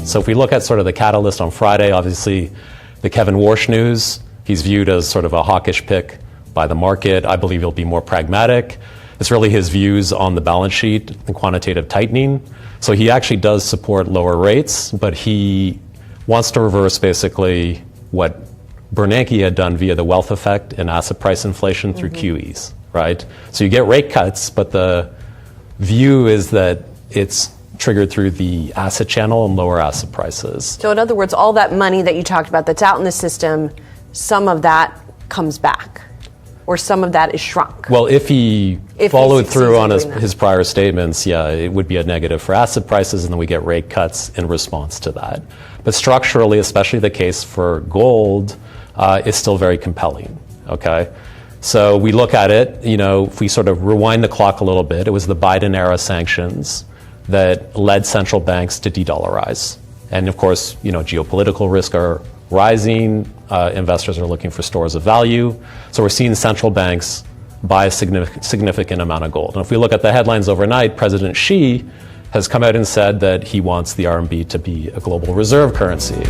So if we look at sort of the catalyst on Friday, obviously the Kevin Warsh news, he's viewed as sort of a hawkish pick by the market. I believe he'll be more pragmatic. It's really his views on the balance sheet and quantitative tightening. So he actually does support lower rates, but he wants to reverse basically what Bernanke had done via the wealth effect and asset price inflation through QEs, right? So you get rate cuts, but the view is that it's triggered through the asset channel and lower asset prices. So in other words, all that money that you talked about that's out in the system, some of that comes back, or some of that is shrunk. Well, if he followed through on his prior statements, yeah, it would be a negative for asset prices, and then we get rate cuts in response to that. But structurally, especially the case for gold, is still very compelling, okay? So we look at it, if we sort of rewind the clock a little bit, it was the Biden-era sanctions that led central banks to de-dollarize. And of course, geopolitical risks are rising. Investors are looking for stores of value. So we're seeing central banks buy a significant amount of gold. And if we look at the headlines overnight, President Xi has come out and said that he wants the RMB to be a global reserve currency.